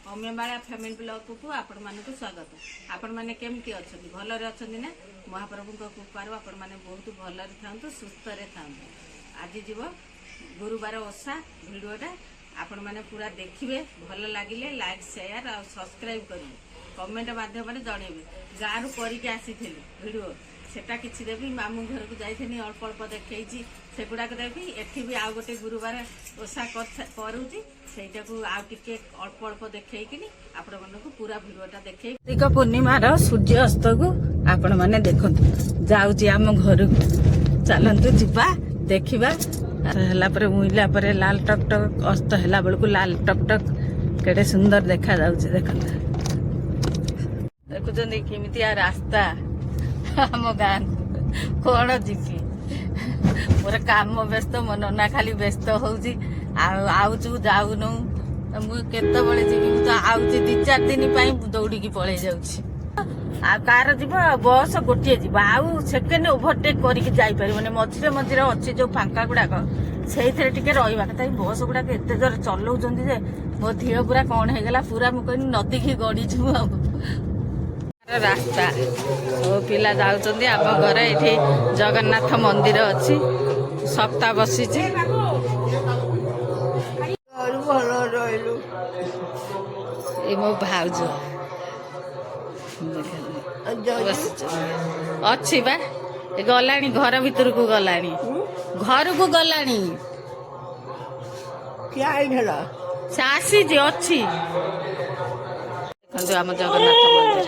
अम्यमाला family blog को आपण मानक स्वागत। आपण माने केमती अछंती भलरे अछंती ना महाप्रभु को कृपार आपण माने बहुत भलरे थांतु सुस्थ रे थांतु। आज जीव गुरुवार ओषा वीडियोटा आपण माने पूरा देखिबे भल लागिले लाइक शेयर और सब्सक्राइब करिवे कमेंट माध्यम रे जणेबे। गारू करिके आसीथिले वीडियो सेटा किछि देबी मामू घर को जाइथेनी अल्प अल्प देखैछि सेगुडा को देबी। एठी भी आ गोटे गुरुवार ओषा करूची सेटा को आ टिके अल्प अल्प देखैकिनी आपण मानकु पूरा वीडियोटा देखै। कार्तिक पूर्णिमा रो सूर्य अस्त को आपण माने देखंतु जाउची हम घर को चलंतु जिबा देखिबा। हला पर मुइला पर लाल टक टक अस्त हला बेल को लाल टक टक केडे सुंदर देखा जाउची। देखंतु देखुचंदी केमितिया रास्ता आम गाँ कौन जीवी मोर काम व्यस्त मन ना खाली व्यस्त होउची आउचु जाऊनु मुझे जीवी तो आउची 2-4 दिन दौड़ी की पड़े जाऊची। आ कार जीव बस गोटे जीव आउ सेकेंड ओभरटेक करके जापर मझे मझे अच्छी जो फांका गुड़ाक से रहा कथा। बस गुड़ाक एत जोर चलाउछन्ती जे मो देह पूरा कौन होगा पूरा मुझे नदी की गड़ीजु आ रास्ता सब पिला जाउछन्ती। आम घर ये जगन्नाथ मंदिर अच्छी सप्ताह बसी मो भाउज अच्छी बा गलानी घर भीतर को गलानी घर को गलानी से आसी अच्छी देखो आम जगन्नाथ मंदिर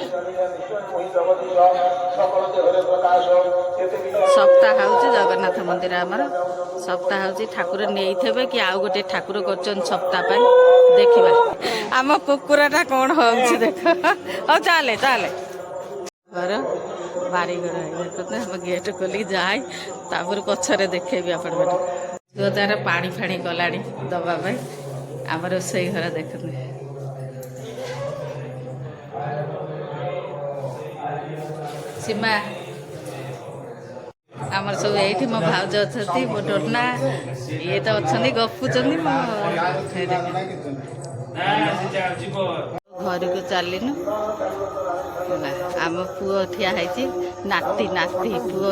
सप्ताह हूँ जगन्नाथ मंदिर आमर सप्ताह हूँ ठाकुर नहीं कि आउ गोटे ठाकुर कर सप्ताह देखा आम कुकुरटा कौन हो देख चले चले घर बारीघर गेट खोलिक जाए तापर पछरे देखेबी आपण जो तार पानी फाणी गलानी दबाई आम रोसई घर देखते सीमा आमर सब ये मो भाउज अच्छी मो डोना ये तो अच्छा गपुचंदी घर को चलनु आम पुओ ठिया है नाती नाती पुओ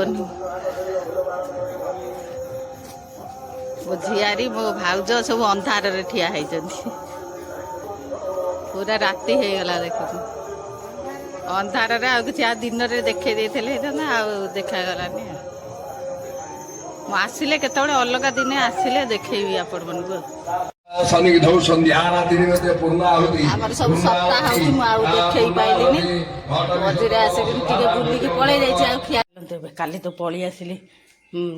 मो झियारी मो भाउज सब अंधार ठिया है पूरा राति हो गला देखु अंधार कि दिन में देखे देखागलानी आसिले केत अलग दिन आसिले देखेबी आपण मन आमर सब सप्ताह देखे पाइलिनी मझे आसिक बुलिकी पलि जाइए काली तो पलि आसिली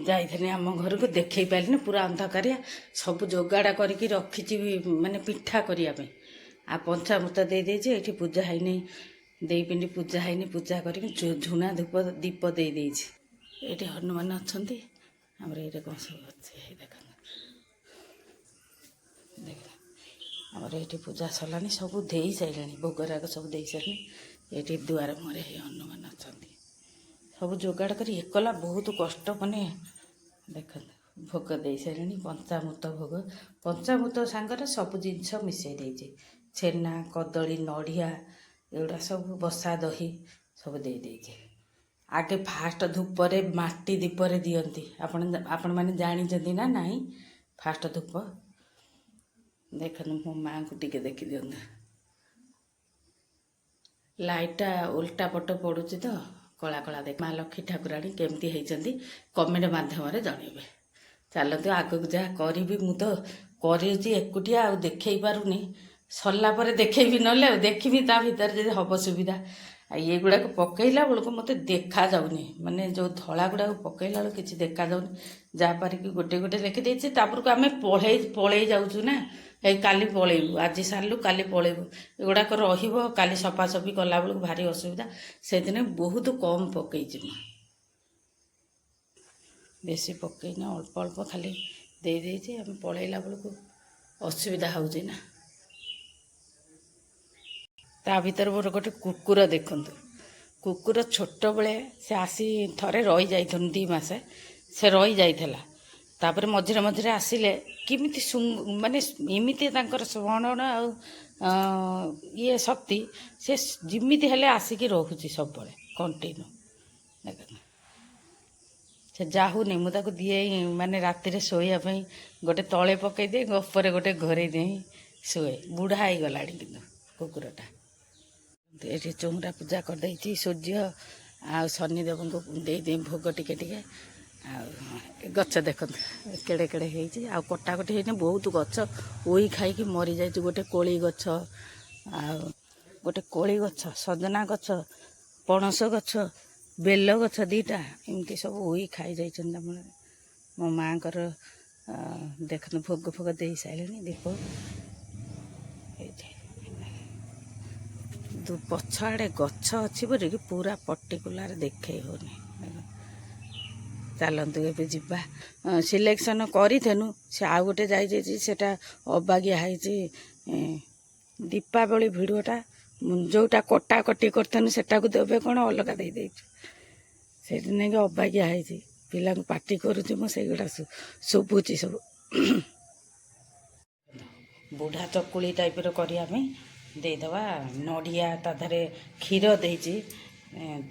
जाइए आम घर को देखे पाइलिनी पूरा अंधकारिया सब जोगाड़ा करके रखी माने पिठा करने आ पंचामृत दे देजे ये पूजा है नहीं दे पिंडी पूजा है पूजा कर झुना धूप दीप दे ये हनुमान अच्छा आम ये कौन सब अच्छे देख आमर ये पूजा सरलानी सब दे सारे भोगराग सब दे सारे ये दुआर मुहरे हनुमान अच्छा सब जोगाड़ कर एकला बहुत कष्ट माने देख भोग दे सारे पंचामृत भोग पंचामृत सांगर सब जिनस मिसई देजे छेना कदली नड़िया एगुड़ा सब बसा दही सब दे देजे आगे फास्ट धूपरे माटी दीपरे दियंती आपण माने जानी ना नहीं फास्ट धूप देख मो माँ को टिके देखी दिंत लाइटा उल्टा पट पड़ुची तो कला कला देख माँ लक्ष्मी ठाकुराणी केमती होती कमेंट माध्यम जनइबे। चलते आगक जहाँ करी मु तो करुटिया आ देखे पारुनी सरला देखेबी ना देखी ता भीतर जब हम सुविधा ये गुड़ाक पकईला बेलू मत देखा जाऊनी माने जो धला गुड़ाक पकईला बेलू किसी देखा जाऊनी जहाँ पारिक गोटे गोटे लिखिदे तापर को आम पलई जाऊँ ना ये काली पलैबू आज सारू काली पलैबू एगुड़ाक रही सफासफी कला बेलू भारी असुविधा से दिन बहुत कम पकईची बेसी पकईना अल्प अल्प खाली दे देजे आम पलैला बेलू असुविधा होउची ना। ता भीतर मोर गोटे कुकुर देखु कुकुर छोट बेले से आसी थे रही जाइथन 2 मास ସେ ରହିଯାଇଥିଲା। ତାପରେ ମଝିରେ ମଝିରେ ଆସିଲେ କେମିତି ମାନେ ଏମିତି ତାଙ୍କର ସ୍ମରଣ ଆଉ ଇଏ ଶକ୍ତି, ସେ ଯେମିତି ହେଲେ ଆସିକି ରହୁଛି ସବୁବେଳେ କଣ୍ଟିନ୍ୟୁ। ସେ ଯାହୁନି, ମୁଁ ତାକୁ ଦିଏ ମାନେ ରାତିରେ ଶୋଇବା ପାଇଁ ଗୋଟେ ତଳେ ପକାଇଦିଏ, ଉପରେ ଗୋଟେ ଘୋରେଇ ଦେଇ ଶୁଏ। ବୁଢ଼ା ହେଇଗଲାଣି କିନ୍ତୁ କୁକୁରଟା। ଏଠି ଚଉଁରା ପୂଜା କରିଦେଇଛି, ସୂର୍ଯ୍ୟ ଆଉ ଶନିଦେବଙ୍କୁ ଦେଇଦେଇ ଭୋଗ ଟିକେ ଟିକେ। ଆଉ ଗଛ ଦେଖନ୍ତୁ କେଡ଼େ କେଡ଼େ ହେଇଛି, ଆଉ କଟାକଟି ହେଇନି, ବହୁତ ଗଛ ଉଇ ଖାଇକି ମରିଯାଇଛି। ଗୋଟେ କୋଳି ଗଛ, ଆଉ ଗୋଟେ କୋଳି ଗଛ, ସଜନା ଗଛ, ପଣସ ଗଛ, ବେଲ ଗଛ ଦୁଇଟା, ଏମିତି ସବୁ ଉଇ ଖାଇଯାଇଛନ୍ତି ଆମର। ମୋ ମାଆଙ୍କର ଦେଖନ୍ତୁ ଭୋଗ ଫୋଗ ଦେଇ ସାରିଲେଣି, ଦୀପ ହେଇଛି। ପଛ ଆଡ଼େ ଗଛ ଅଛି ବୋଲିକି ପୁରା ପର୍ଟିକୁଲାର ଦେଖେଇ ହେଉନି। ଚାଲନ୍ତୁ ଏବେ ଯିବା। ସିଲେକ୍ସନ୍ କରିଥେନୁ, ସେ ଆଉ ଗୋଟେ ଯାଇଯାଇଛି, ସେଟା ଅବାଗିଆ ହେଇଛି। ଦୀପାବଳି ଭିଡ଼ିଓଟା ଯେଉଁଟା କଟାକଟି କରିଥେନୁ ସେଟାକୁ ଦେବେ କ'ଣ ଅଲଗା ଦେଇଦେଇଛୁ, ସେଇଠି ନେଇକି ଅବାଗିଆ ହେଇଛି। ପିଲାଙ୍କୁ ପାଟି କରୁଛି ମୁଁ, ସେଇଗୁଡ଼ା ଶୁଭୁଛି ସବୁ। ବୁଢ଼ା ଚକୁଳି ଟାଇପ୍ର କରିବା ପାଇଁ ଦେଇଦେବା। ନଡ଼ିଆ ତା ଦେହରେ କ୍ଷୀର ଦେଇଛି,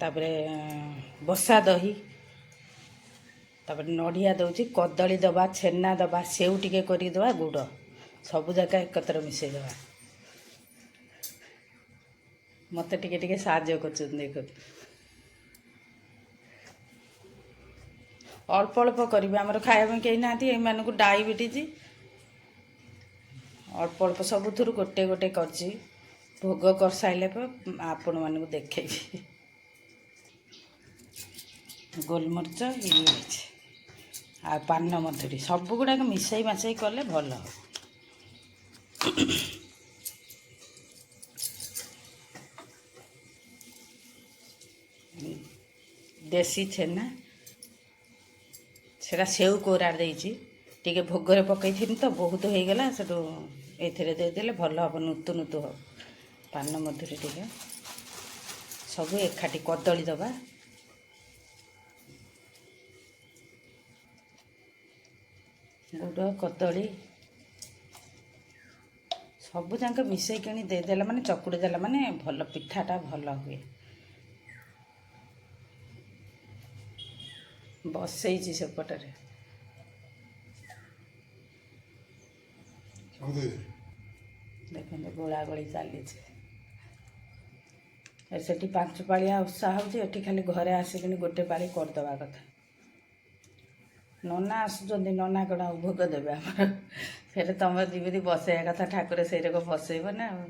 ତାପରେ ବସା ଦହି, ତାପରେ ନଡ଼ିଆ ଦେଉଛି, କଦଳୀ ଦେବା, ଛେନା ଦେବା, ସେଉ ଟିକେ କରିକି ଦେବା, ଗୁଡ଼, ସବୁ ଯାକ ଏକତ୍ର ମିଶାଇ ଦେବା। ମୋତେ ଟିକେ ଟିକେ ସାହାଯ୍ୟ କରୁଛନ୍ତି ଦେଖନ୍ତୁ। ଅଳ୍ପ ଅଳ୍ପ କରିବେ, ଆମର ଖାଇବା ପାଇଁ କେହି ନାହାନ୍ତି, ଏମାନଙ୍କୁ ଡାଇବେଟିସ୍। ଅଳ୍ପ ଅଳ୍ପ ସବୁଥିରୁ ଗୋଟେ ଗୋଟେ କରିଛି। ଭୋଗ କରିସାରିଲେ ଆପଣମାନଙ୍କୁ ଦେଖେଇବି। ଗୋଲମରିଚ ହେଇଛି, ଆଉ ପାନ ମଧୁରୀ, ସବୁଗୁଡ଼ାକ ମିଶାଇ ମାଶାଇ କଲେ ଭଲ। ଦେଶୀ ଛେନା, ସେଟା ସେଉ କୋରା ଦେଇଛି, ଟିକେ ଭୋଗରେ ପକାଇଥିଲି ତ ବହୁତ ହେଇଗଲା, ସେଠୁ ଏଥିରେ ଦେଇଦେଲେ ଭଲ ହେବ, ନୁତୁ ନୁତୁ ହେବ। ପାନ ମଧୁରୀ ଟିକେ, ସବୁ ଏକାଠି। କଦଳୀ ଦେବା, ଗୁଡ଼, କଦଳୀ ସବୁ ଯାକ ମିଶାଇକିଣି ଦେଇଦେଲା ମାନେ, ଚକୁଡ଼ି ଦେଲା ମାନେ ଭଲ, ପିଠାଟା ଭଲ ହୁଏ। ବସେଇଛି ସେପଟରେ, ଦେଖନ୍ତୁ ଗୋଳାଗୋଳି ଚାଲିଛି। ସେଠି 5 ପାଳିଆ ଉତ୍ସାହ ହେଉଛି, ଏଠି ଖାଲି ଘରେ ଆସିକିନି ଗୋଟେ ପାଳି କରିଦେବା କଥା। ନନା ଆସୁଛନ୍ତି, ନନା କ'ଣ ଆଉ ଭୋଗ ଦେବେ ଆମର? ସେଟା ତମେ ଯେମିତି ବସେଇବା କଥା ଠାକୁର ସେଇରକ ବସେଇବ ନା ଆଉ।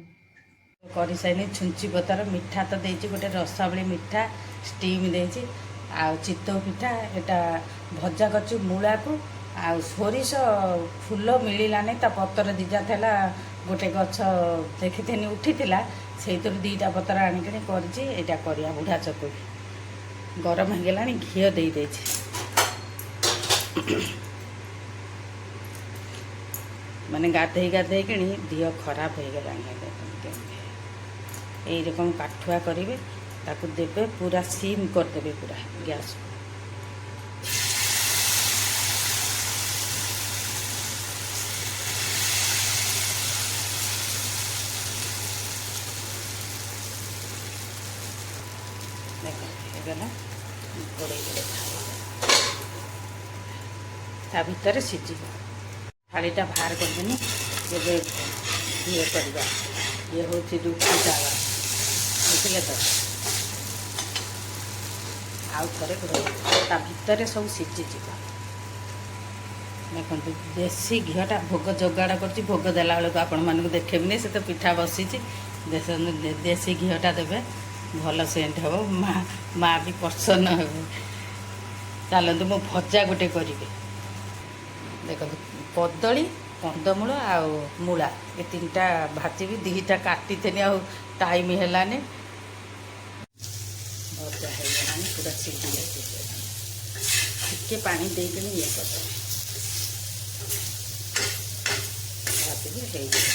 କରିସାରିନି। ଛୁଞ୍ଚି ପତର ମିଠା ତ ଦେଇଛି, ଗୋଟେ ରସାବଳି ମିଠା ଷ୍ଟିମ୍ ଦେଇଛି, ଆଉ ଚିତଉ ପିଠା ଏଟା ଭଜା କରିଛି ମୂଳାକୁ, ଆଉ ସୋରିଷ ଫୁଲ ମିଳିଲାନି, ତା ପତ୍ର ଦିଜା ଥିଲା, ଗୋଟେ ଗଛ ଦେଖିଥିନି ଉଠିଥିଲା, ସେଇଥିରୁ 2ଟା ପତ୍ର ଆଣିକିନି କରିଛି। ଏଇଟା କରିବା ବୁଢ଼ା ଚକୁଳି। ଗରମ ହେଇଗଲାଣି, ଘିଅ ଦେଇଦେଇଛି। ମାନେ ଗାଧେଇକିଣି ଦେହ ଖରାପ ହେଇଗଲାଣି। এইরকম কাঠুয়া କରିବେ, ତାକୁ ଦେବେ, ପୁରା ସିମ୍ କରିଦେବେ ପୁରା ଗ୍ୟାସକୁ। ଦେଖ ହେଇଗଲା, ଘୋଡ଼େଇ ଦେବେ, ତା ଭିତରେ ସିଝିବ। ଥାଳିଟା ବାହାର କରିଦେନି, ଏବେ ଇଏ କରିବା। ଇଏ ହେଉଛି ରୁଟି ତାୱା, ବୁଝିଲେ ତ? ଆଉ ଥରେ ତା ଭିତରେ ସବୁ ସିଝିଯିବ। ଦେଖନ୍ତୁ ଦେଶୀ ଘିଅଟା ଭୋଗ ଯୋଗାଡ଼ କରୁଛି, ଭୋଗ ଦେଲାବେଳକୁ ଆପଣମାନଙ୍କୁ ଦେଖେଇବିନି, ସେ ତ ପିଠା ବସିଛି। ଦେଶୀ ଘିଅଟା ଦେବେ, ଭଲ ସେଣ୍ଟ ହେବ, ମା ବି ପ୍ରସନ୍ନ ହେବେ। ଚାଲନ୍ତୁ ମୁଁ ଭଜା ଗୋଟେ କରିବି। ଦେଖନ୍ତୁ କଦଳୀ, କନ୍ଦମୂଳ ଆଉ ମୂଳା, ଏ 3ଟା ଭାଜିବି। 2ଟା କାଟିଥିଲି, ଆଉ ଟାଇମ୍ ହେଲାନି। ଭଜା ହେଇଗଲାଣି, ପୁରା ସିଝି ଯାଇଛି। ଟିକେ ପାଣି ଦେଇକିନି ଇଏ କରିଦେବି, ଭାଜିବି, ହେଇଯିବ।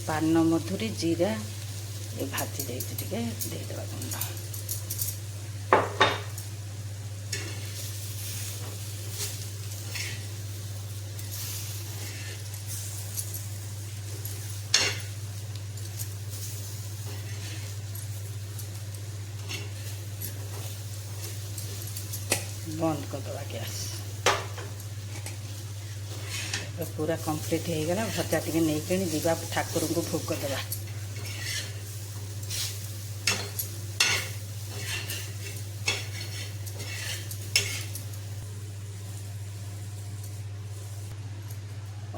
ପାନ ମଧୁରୀ ଜିରା ଏ ଭାଜି ଦେଇଛି ଟିକେ ଦେଇଦେବା ଗୁଣ୍ଡ। बंद करदे गैस। पूरा कंप्लीट हो गला भजा टी नहीं जीवा ठाकुर को भोग देवा।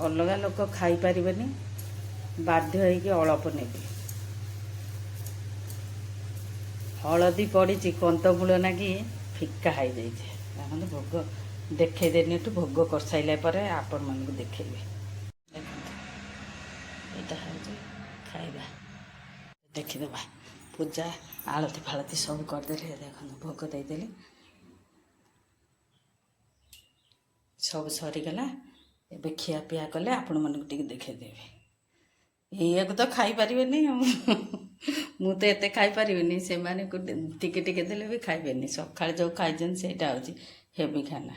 अलग लोक खाई पारिबेनी बाध्य होइके अल्प नेबे। हलदी पड़ी कंदमूल ना कि फिका हो जाइए। भोग देखे देनी भोग कर साइला पर आपण मन को देखेबे। खाइबा देखीदबा पूजा आलती फालती सब करदे। देख भोग देदेली सब सरीगला। एबे खिया पिया कले आपण मन को देखेदेवी। ये तो खाई पारिबेनी मु तो एते खाई पारिबेनी से माने को टिके टिके देले भी खाइबेनी। सकाळ जो खाइजन सेटा होची हेवी खाना।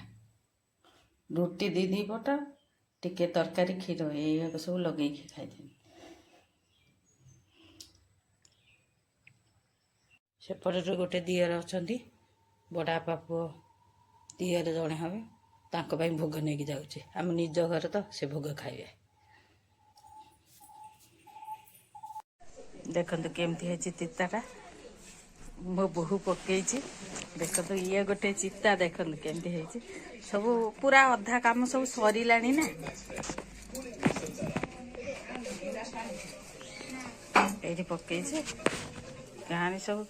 रुटी दी दी पट टिके तरकारी क्षीर ये सब लगे खाइजन। सेपटे गोटे दियर अछंती बड़ा बापू दियर जड़े हे तांको भाई भोग नहीं जाऊे। आम निज घर तो से भोग खाइबे। देखते केमती है चिताटा मो बहु पकई। देखो ये गोटे चिता देखते केमती है सब पूरा अधा काम सब सरीला ना। ये पकई कहानी सब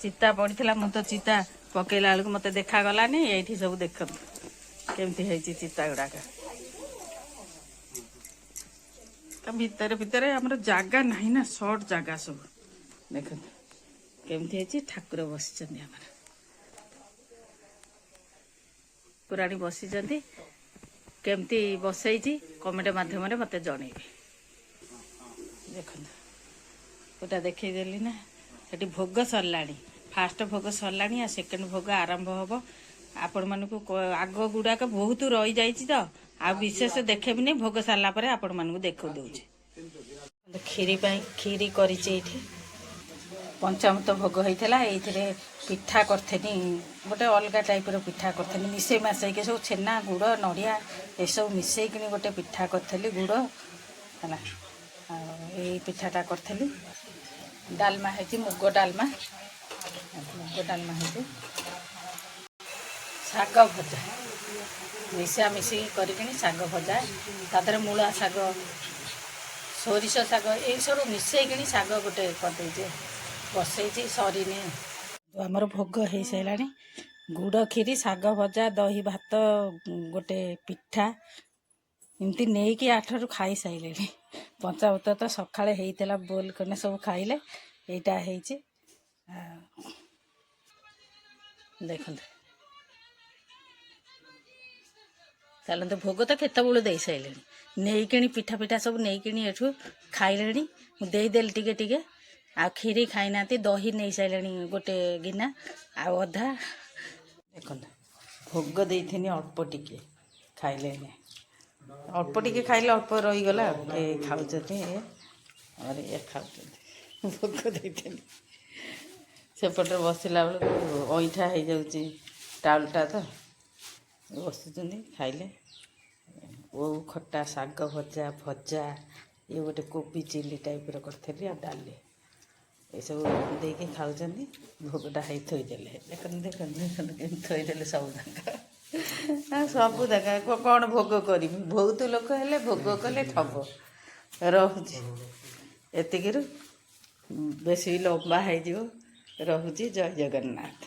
चिता पड़ा मु तो चिता पकईला बेलू मत देखा गलानी। ये सब देख केमती है चिता गुड़ाक भितर भितर आमर जागा नहीं ना सर्ट जागा सब देख केमती है ठाकुर बसी पुराणी बसी केमती बसई कमेंट माध्यम मत जन। देख गोटा देखदेली ना ये भोग सरला। फास्ट भोग सरला सेकेंड भोग आरंभ हम। आपण मन को आग गुड़ाक बहुत रही जाइए तो आ विशेष देखे भी नहीं। भोग सारा पर आपण मन को देख दे खीरी खीरी कर पंचामृत भोग होता ये पिठा करथेनी गोटे अलग टाइप पिठा करथेनी मिसई मासई के सब छेना गुड़ नड़िया ये सब मिसई कि गोटे पिठा करी गुड़ है। ये पिठाटा करी डालमा है मुग डालमा है शाग भजा मिशा मिसी करिकिनी शाग भजा तादर मूला शाग सोरिष शाग ये सब मिसईकि शाग गोटे करदे बसई सरीनी। आमर भोग हो सारा गुड़ खीरी शाग भजा दही भात गोटे पिठा एमती नहीं कि 8 रु खाई सारे। पंचामृत तो सका होता बोल कने सब खाइले यहाँ देख चलते भोग तो केत बड़े दे सारे नहीं कि पिठा पिठा सब नहीं कि एठू खाइले देदेली टिके टिके आ खीरी खाई ना दही नहीं सारे गोटे गिना आधा देख भोग देथि अल्प टिके खाइले अल्प टिके खाइले अल्प रहीगला खाऊ और ये खाऊ भोग देथि सेपटे बसला बेलू अईठा हो जाऊँगी टाउलटा तो बसुँच खाइले ओ खट्टा शाग भजा भजा ये गोटे कोबी चिली टाइप करी आ डाली ये सब देके खाऊँ भोगटा है थोदेले देख देख देख थोदेले सब जगह सब जगह कौन भोग करी बहुत लोक हेले भोग कले ठब रोचे एतिक बेसी लंबा हो रोचे। जय जगन्नाथ।